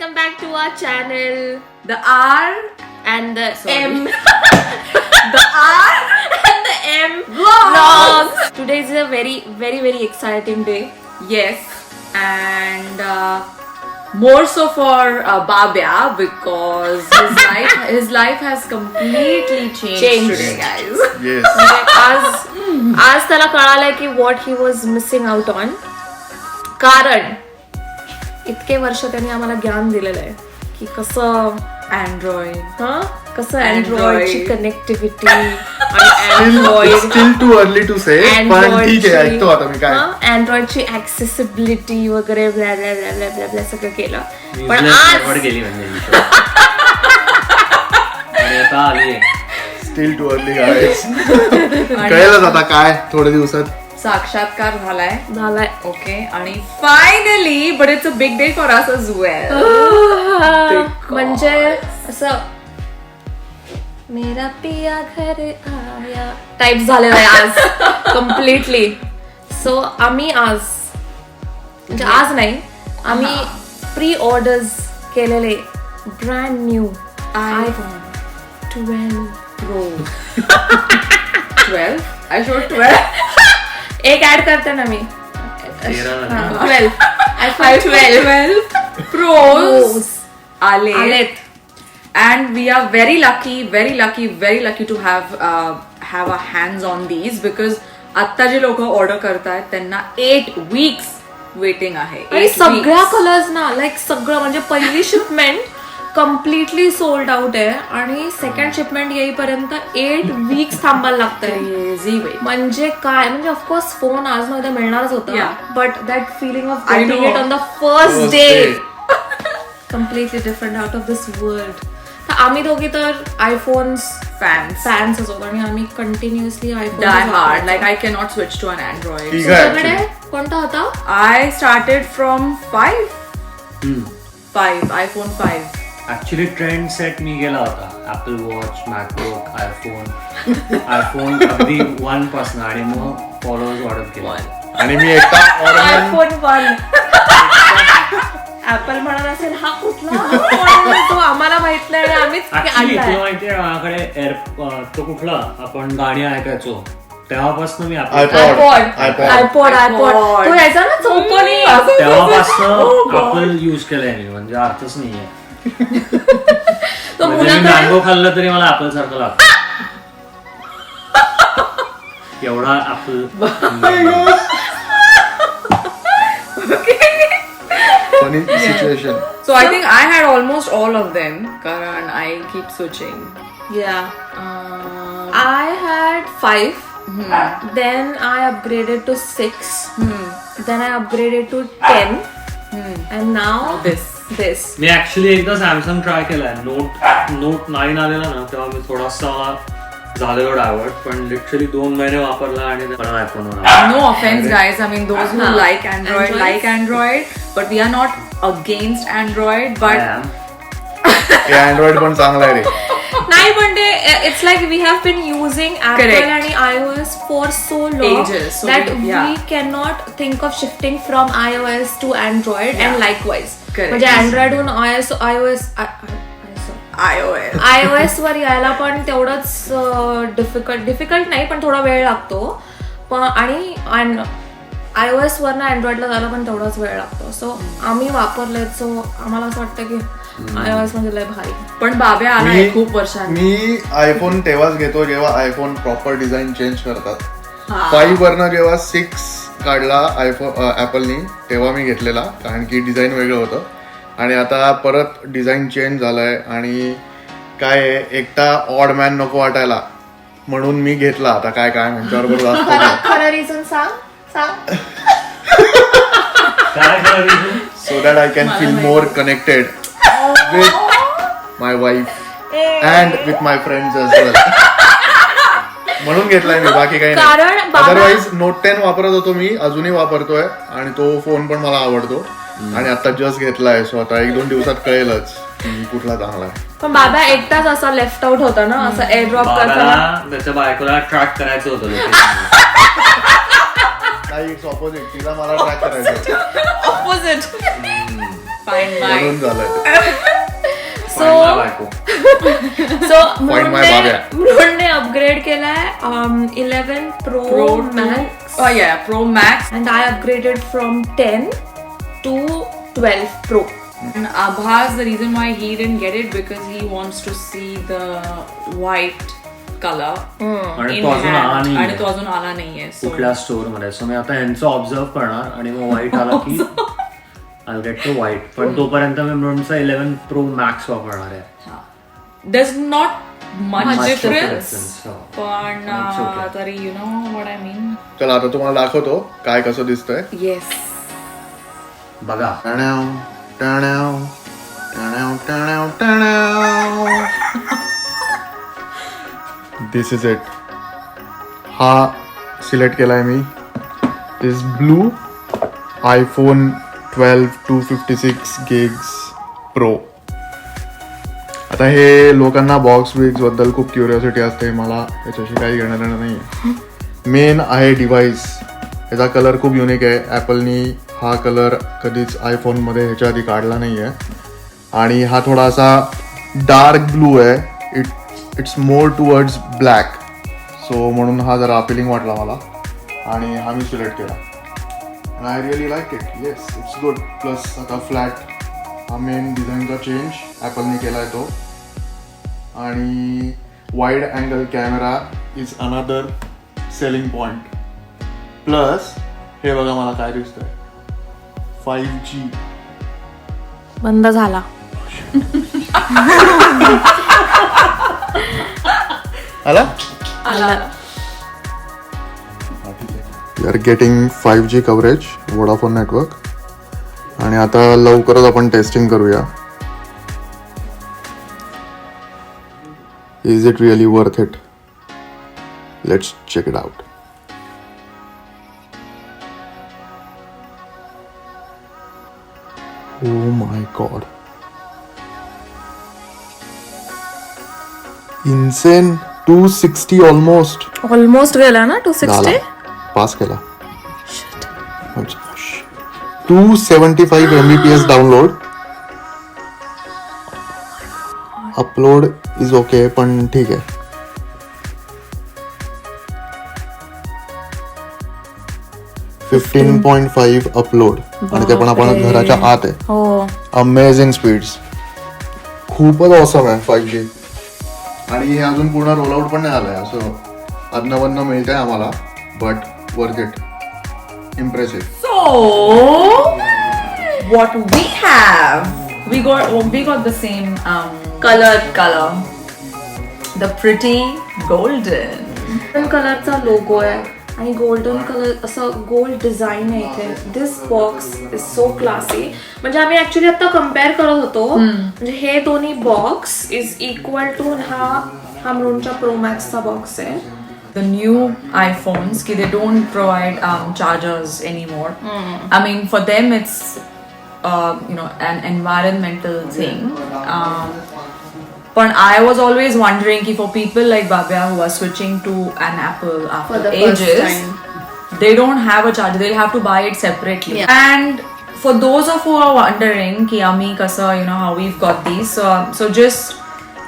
welcome back to our channel. The R And the Sorry. M. the R And the M Vlogs. vlogs. Today is a very exciting day. Yes, and more so for Babya because his life has completely changed today, guys. Yes. म्हणजे आज त्याला कळालंय की what he was missing out on. कारण इतके वर्ष त्यांनी आम्हाला ज्ञान दिलेलं आहे की कसं Android. कसं Android. अँड्रॉइडची कनेक्टिव्हिटी आणि Still too early to say. पण ठीक आहे, ऐकतो आता मी काय. अँड्रॉइडची ऍक्सेसिबिलिटी वगैरे blah blah blah blah blah blah सगळं केलं पण पण आज गेली म्हणजे आणि आता आली Still too early guys. कळेलच आता काय थोड्या दिवसात. साक्षात्कार झालाय. झालाय ओके आणि finally but it's a big day for us as well. म्हणजे असं मेरा पिया घर आया टाईप झालेलं आहे आज कम्प्लिटली. सो आम्ही आज म्हणजे आज नाही आम्ही प्री ऑर्डर्स केलेले brand new iPhone 12 Pro 12. I showed 12. एक ऍड करते ना मी 12 iPhone 12 Pros आले. आलेत. And we are very lucky to have our hands on these because आता जे लोक ऑर्डर करतायत त्यांना 8 weeks वेटिंग आहे. आणि 8 सगळ्या weeks. कलर्स ना लाईक सगळं म्हणजे पहिली शिपमेंट कम्प्लिटली सोल्ड आउट आहे आणि सेकंड शिपमेंट येईपर्यंत 8 weeks थांबायला लागतंय. Crazy wait. म्हणजे काय म्हणजे ऑफकोर्स फोन आज मध्ये मिळणारच होता Yeah. But that feeling of I getting know. It on the first First day day. Completely different out of this world. तर आम्ही दोघी तर आयफोन्स Fans. फॅन्स होतो आणि आम्ही continuously Die hard. IPhone Like I cannot switch to an Android. ठीक आहे तुझ्याकडे actually. कोणता होता? I started from 5. iPhone 5. Actually trend set मी गेला होता ऍपल वॉच मॅकबुक आयफोन अगदी 1 पासून आणि मग फॉलोअर्स वाढत गेले. आणि मी एकटा ऑर्गन आयफोन 1 ऍपल म्हणत असेल हा कुठला model आहे तो आम्हाला माहित नाही आणि आम्हीच ऍक्च्युली आणलाय. तुला माहितीये माझ्याकडे तो कुठला आपण गाणी ऐकायचो तेव्हापासून मी आयपॉड तो यायचा ना चौकोनी तेव्हापासून ऍपल युज केलंय मी म्हणजे अर्थच नाहीये. तो म्हणजे मी मुलाकडे मँगो खाल्लं तरी मला ऍपल सारखं लागतं एवढा apple. Funny situation. So I think I had almost all of them. Karan, I keep switching. I had 5 then I upgraded to 6 then I upgraded to 10 and now this me actually एकदा Samsung try केलाय. Note 9 आलेला ना तेव्हा मी थोडासा झालेलो divert पण literally 2 महिने वापरला आणि परत आयफोन होणार. No offense, guys. I mean, those who like Android Androids. like Android, but we are not against Android. But हे अँड्रॉइड पण चांगला आहे रे. नाही पण ते it's like we have been using Apple Correct. आणि iOS for so long Ages. So that yeah. We can not think of shifting from iOS to Android and likewise. Correct. म्हणजे अँड्रॉइडहून iOS वर यायला पण तेवढंच डिफिकल्ट नाही पण थोडा वेळ लागतो पण आणि iOS वरनं अँड्रॉइडला जायला पण तेवढाच वेळ लागतो. सो आम्ही वापरले सो आम्हाला असं वाटतं की iOS म्हणजे लय भारी. पण बाब्या आलाय खूप वर्षांनी. मी आयफोन तेव्हाच घेतो जेव्हा आयफोन प्रॉपर डिझाईन चेंज करतात. 5 वरनं जेव्हा 6 काढला आयफोन ऍपलनी तेव्हा मी घेतलेला कारण की डिझाईन वेगळं होतं आणि आता परत डिझाईन चेंज झालंय आणि काय आहे, एकटा ऑड मॅन नको वाटायला म्हणून मी घेतला. आता काय ह्यांच्याबरोबर जास्त खरं रिझन सांग काय करायचं? so that I can feel more connected with my wife and with my friends as well. म्हणून घेतलाय मी बाकी काही कारण नाही. बाबा- अदरवाईज नोट 10 वापरत होतो मी अजूनही वापरतोय आणि तो फोन पण मला आवडतो आणि आता जस्ट घेतलाय सो आता 1-2 दिवसात कळेलच की कुठला चांगला आहे. पण बाबा एकटाच असा लेफ्ट आउट होता ना असं एअर ड्रॉप करताना. बाबाला त्याच्या बायकोला ट्रॅक करायचं होतं location. नाही इट्स ऑपोजिट. तिला मला ट्रॅक करायचं. ऑपोजिट. म्हणून झालंय सो Find my बायको. सो Find my बाब्या. मृणने अपग्रेड केलाय 11 Pro Max Pro Max. and I upgraded from 10 to 12 Pro. And Abhas, the reason why he didn't get it because he wants to see the white color आणि in तो अजून आला hand. नाही आणि तो अजून आला नाहीये. So कुठल्या स्टोर मध्ये सो मी आता यांचं ऑब्झर्व करणार आणि मग व्हाईट आला की आय गेट टू व्हाईट पण तोपर्यंत मी म्हणूनचा 11 Pro Max वापरणार आहे there's not much Much difference. difference, हो. पण It's okay. तरी you know what I mean. चला आता तुम्हाला दाखवतो काय कसं दिसतंय Yes. बघा टण्याव, टण्याव, टण्याव, टण्याव, टण्याव. दिस इज इट हा सिलेक्ट केलाय me this blue iPhone 12 256 gigs Pro. आता हे लोकांना बॉक्स बिक्स बद्दल खूप क्युरिओसिटी असते मला याच्याशी काही घेणं देणं नाही मेन आहे डिव्हाइस याचा कलर खूप युनिक आहे ॲपलनी हा कलर कधीच आयफोनमध्ये ह्याच्या आधी काढला नाही आहे आणि हा थोडासा डार्क ब्लू आहे it's more towards black so म्हणून हा जरा अपिलिंग वाटला मला आणि हा मी सिलेक्ट केला and I really like it. Yes, it's good. Plus आता फ्लॅट हा मेन डिझाईनचा चेंज ॲपलने केला आहे तो आणि wide angle camera is another selling point plus हे बघा मला काय दिसतंय 5G बंद झाला आला we are getting 5G coverage Vodafone network आणि आता लवकरच आपण टेस्टिंग करूया is it really worth it let's check it out oh my god insane 260 almost गेला ना 260 पास केला 275 Mbps download upload is okay पण ठीक आहे 15.5 अपलोड आणि ते पण आपण घराच्या आत आहे हो अमेझिंग स्पीड्स खूपच ऑसम आहे 5G आणि हे अजून पूर्ण रोल आउट पण नाही आलंय असं अदनवन्न मिळतंय आम्हाला but worth it impressive So what we have, we got the same color, the pretty golden. Golden कलरचा लोगो आहे आणि गोल्डन कलर असं गोल्ड डिझाईन आहे इथे दिस बॉक्स इज सो क्लासी म्हणजे आम्ही ऍक्च्युली आता कम्पेअर करत होतो म्हणजे हे दोन्ही बॉक्स इज इक्वल टू हा मृणच्या प्रो मॅक्सचा बॉक्स आहे The new iPhones, they don't provide chargers anymore. I mean, for them it's an environmental thing. But I was always wondering if for people like Babya who are switching to an Apple after For the first ages, time. they don't have a charger. They'll have to buy it separately. Yeah. And for those of who are wondering, ki Ami kasa, how we've got these. So just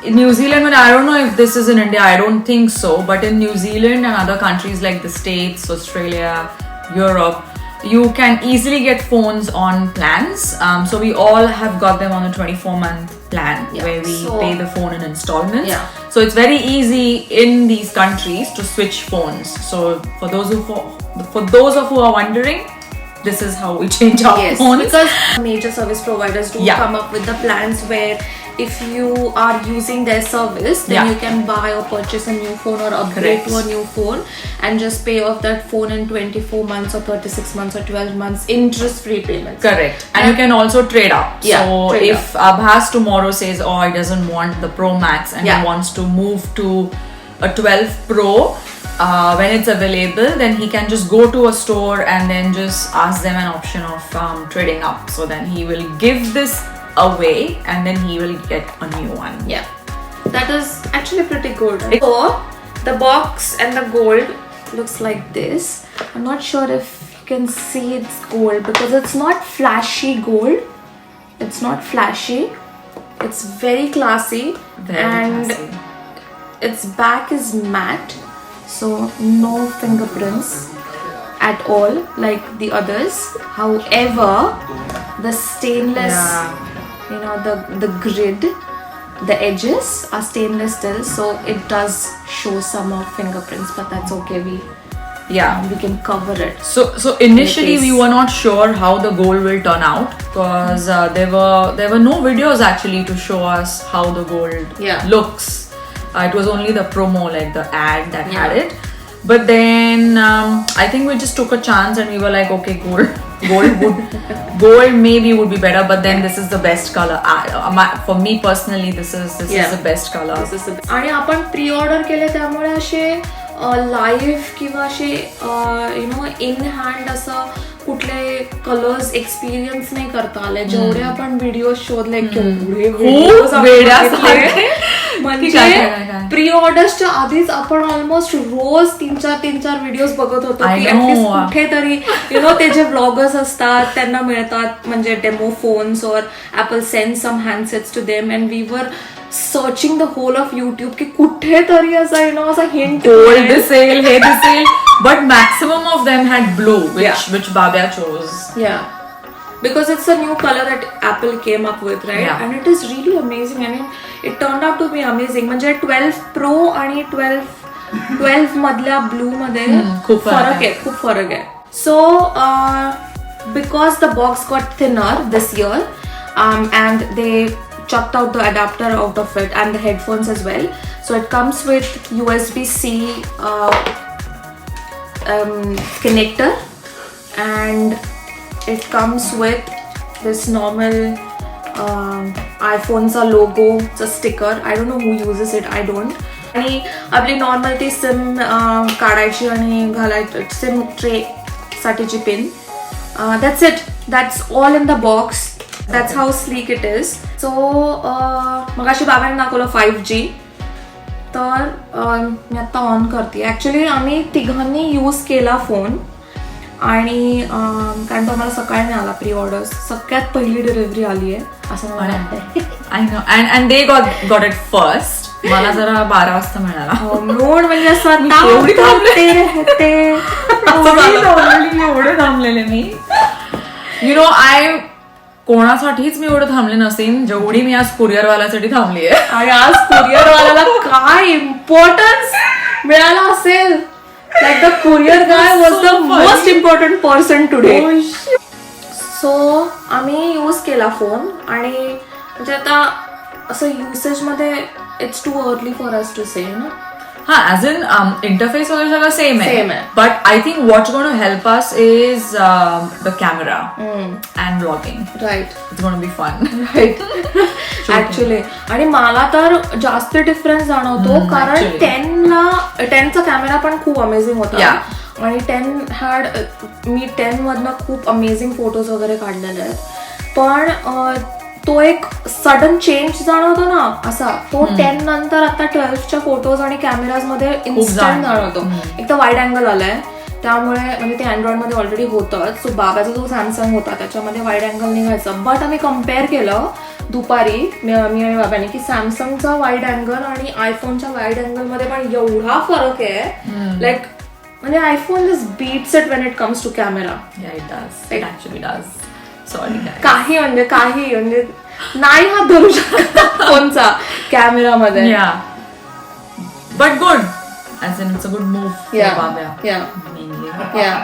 in New Zealand, I don't know if this is in India, I don't think so, but in New Zealand and other countries like the States, Australia, Europe, you can easily get phones on plans. So we all have got them on a 24-month plan where we pay the phone in installments. Yeah. So it's very easy in these countries to switch phones. So for those of who are wondering, this is how we change our phones. Because major service providers do come up with the plans where if you are using their service then you can buy or purchase a new phone or upgrade to a new phone and just pay off that phone in 24 months or 36 months or 12 months interest free payments. Correct. And you can also trade up. Yeah, so trade if Abhas tomorrow says, oh, he doesn't want the Pro Max and he wants to move to a 12 Pro when it's available, then he can just go to a store and then just ask them an option of trading up. So then he will give this away and then he will get a new one. Yeah, that is actually pretty good. So the box and the gold looks like this. I'm not sure if you can see it's gold because it's not flashy gold. It's not flashy. It's very classy. Very and classy. its back is matte, so no fingerprints at all like the others. However, the stainless, the grid, the edges are stainless still, so it does show some of fingerprints, but that's okay. We can cover it. So initially It we is. were not sure how the gold will turn out because there were no videos actually to show us how the gold Yeah. looks. It was only the promo, like the ad that had Yeah. it. But then I think we just took a chance and we were like, okay, gold maybe would be better, but then this is the best color. For me personally, this is the best color. आणि आपण pre order केले त्यामुळे असे live किंवा असे in hand असं कुठले colours experience नाही करता आले. जेवढे आपण व्हिडिओ शोधले केवढे videos आपण वेड्यासारखे. बघितले. म्हणजे काय. प्री ऑर्डर्सच्या आधीच आपण ऑलमोस्ट रोज तीन चार व्हिडिओ बघत होतो I की know. at least कुठेतरी ते जे ब्लॉगर्स असतात त्यांना मिळतात म्हणजे डेमो फोन्स और Apple send some handsets to them and we were searching the whole of YouTube की कुठेतरी असं असा हिंट Gold दिसेल, हे दिसेल, but maximum of them had blue, which Babya chose. Yeah, because it's a new color that Apple came up with, right? Yeah. And it is really amazing. I mean, it turned out to be amazing. म्हणजे 12 Pro आणि 12 मधल्या blue मध्ये खूप फरक खूप फरक आहे. So because the box got thinner this year, and they chucked out the adapter out of it and the headphones as well. So it comes with USB-C connector, and it comes with this normal iPhone's logo, it's a sticker. I don't know who uses it, I don't. आणि आपली normal ती SIM काढायची आणि घालायची SIM tray साठीची pin. That's it. That's all in the box. That's how sleek it is. So मगाशी बाबांनी दाखवलं 5G. तर मी आता ऑन करते. ऍक्च्युली आम्ही तिघांनी यूज केला फोन आणि कारण तो आम्हाला सकाळी नाही आला प्री ऑर्डर्स. सगळ्यात पहिली डिलिव्हरी आली आहे असं मला वाटतंय. I know, and they got it first. मला जरा 12 वाजता मिळाला. म्हणून म्हणजे असं एवढी थांबले. ते एवढे थांबलेले मी. कोणासाठीच मी एवढं थांबले नसेन जेवढी मी आज कुरिअर वाल्यासाठी थांबली आहे. आणि आज कुरिअर वाल्याला काय इम्पॉर्टन्स मिळाला असेल. Like the courier guy was the most important person today. So आम्ही यूज केला फोन आणि म्हणजे आता असं युसेज मध्ये it's too early for us to say ना. हा, ऍज इन इंटरफेस वगैरे सगळं सेम आहे. Same आहे. But I think what's going to help us is the camera and blogging. Right. It's going to be fun. Right actually. आणि मला तर जास्त डिफरन्स जाणवतो कारण actually. 10चा कॅमेरा पण खूप अमेझिंग होता. Yeah. आणि 10 मी 10 मधनं खूप अमेझिंग फोटोज वगैरे काढलेले आहेत. पण तो एक सडन चेंज जाणवतो ना असा. तो 10 नंतर आता 12च्या फोटोज आणि कॅमेराज मध्ये इन्स्टंट जाणवतो. एक तर वाईड अँगल आलाय त्यामुळे म्हणजे ते अँड्रॉइड मध्ये ऑलरेडी होतं. सो बाबाचा जो सॅमसंग होता त्याच्यामध्ये वाईड अँगल निघायचं. बट आम्ही कम्पेअर केलं दुपारी मी आणि बाबाने की सॅमसंगचा वाईड अँगल आणि आयफोनच्या वाईड अँगल मध्ये पण एवढा फरक आहे. लाईक म्हणजे iPhone just beats it when it comes to camera. Yeah, it does. It actually does. Sorry guys. काही म्हणजे नाही हात धरू शकत फोनचा कॅमेरामध्ये. Yeah. But good. As in it's a good move for Yeah. Babya. Yeah. Mainly. Yeah.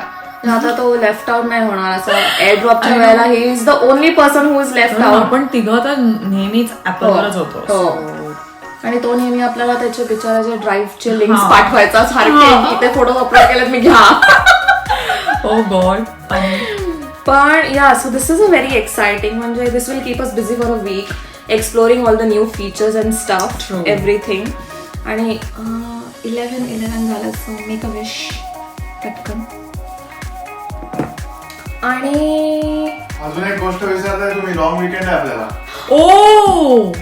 आता तो लेफ्ट आउट नाही होणार असं. एअरड्रॉपच्या वेळेला he is the only person who is left out. आपण तिघं तर नेहमीच ऍपलवरच होतो. हो. आणि तो नेहमी आपल्याला त्याचे बिचाराचे ड्राईव्हचे लिंक्स पाठवायचा सारखे की ते फोटो अपलोड केलेत मी घ्या. Oh God. पण या so this is a very exciting. म्हणजे this will keep us busy for a week exploring all the new features and stuff everything. आणि 11 झालं. सो मेक अ विश पटकन. आणि अजून एक गोष्ट विचारताय तुम्ही. लॉंग वीकेंड आहे आपल्याला. Oh.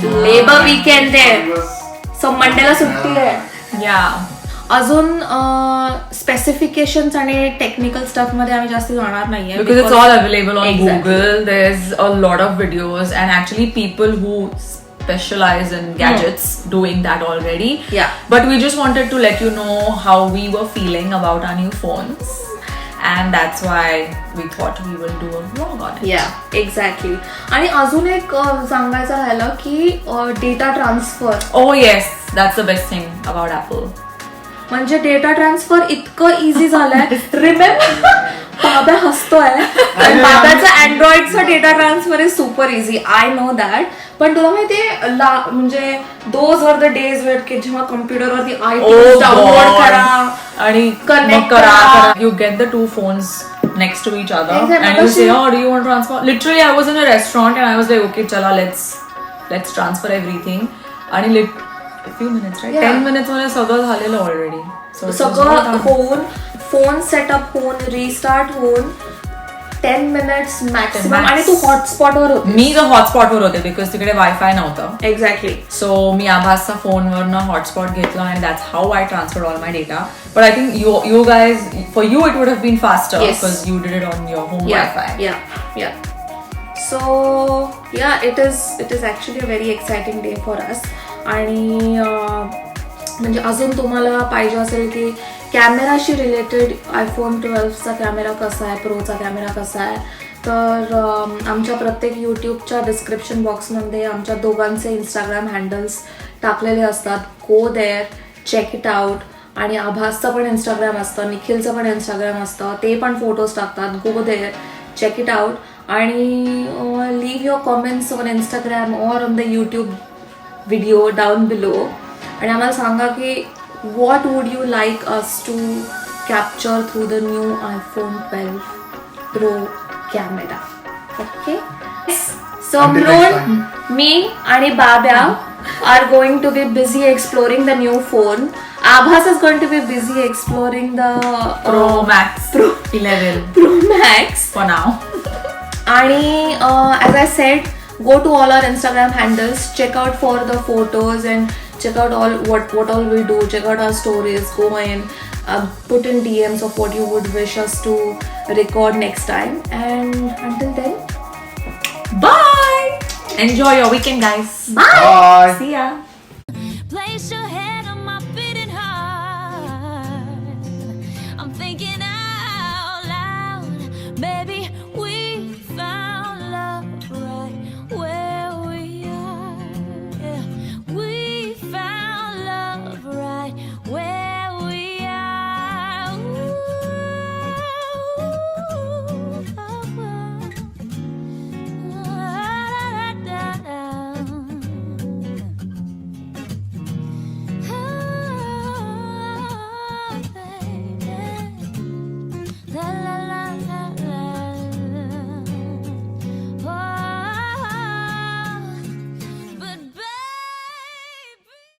लेबर वीकेंड आहे. सो मंडेला सुट्टी आहे. Yeah. अजून स्पेसिफिकेशन्स आणि टेक्निकल स्टफ मध्ये आम्ही जास्त जाणार नाहीये Because it's all available on Exactly. Google. There's a lot of videos, and actually people who specialize in gadgets doing that already. Yeah. But we just wanted to let you know how we were feeling about our new phones, and that's why we thought we will do a vlog on it. या exactly. आणि अजून एक सांगायचं राहिलं की data transfer, Oh yes, that's the best thing about Apple. म्हणजे data transfer इतकं easy झालंय. रिमेंबर बाबा हसतोय, पण बाबाचा अँड्रॉइडचा data transfer is super easy. I know that. पण तुला माहितीये म्हणजे those were the days weight की जेव्हा कम्प्युटरवरती आयट्यून्स डाउनलोड करा आणि Connect मग करा. करा. You get the two phones next to each other, Exactly. and you say, "Oh, do you want to transfer?" Literally, I was in a restaurant and I was like, "Okay, chala, let's transfer everything." आणि a few minutes, right? Yeah. 10 minutes मध्ये सगळं झालेलं already. सगळं होऊन phone setup होऊन restart होऊन 10 minutes maximum. Max. आणि तू हॉटस्पॉटवर होती. मी तर हॉटस्पॉटवर होते बिकॉज तिकडे वायफाय नव्हतं. एक्झॅक्टली. सो मी आभासचा फोनवरनं हॉटस्पॉट घेतला आणि that's how I transferred all my data. But I think you guys for you it would have been faster Yes. Because you did it on your home wifi. Yeah. So yeah, it is actually a very exciting day for us. आणि म्हणजे अजून तुम्हाला पाहिजे असेल की कॅमेराशी related iPhone 12चा camera कसा आहे, प्रोचा camera कसा आहे, तर आमच्या प्रत्येक यूट्यूबच्या डिस्क्रिप्शन बॉक्समध्ये आमच्या दोघांचे इंस्टाग्राम हँडल्स टाकलेले असतात. Go there, check it out. आणि आभासचं पण इंस्टाग्राम असतं, निखिलचं पण इंस्टाग्राम असतं, ते पण फोटोज टाकतात. Go there, check it out. आणि leave your comments on Instagram or on the YouTube video down below. आणि आम्हाला सांगा की what would you like us to capture through the new iPhone 12 Pro camera. Okay? So Until next Mron, time. me आणि Babya are going to be busy exploring the new phone. Abhas is going to be busy exploring the Pro Max Pro 11 Pro Max. for now. आणि as I said, go to all our Instagram handles, check out for the photos and check out all what all we do. Check out our stories. Go in, put in DMs of what you would wish us to record next time. And until then, Bye. Enjoy your weekend, guys. bye. Bye. See ya.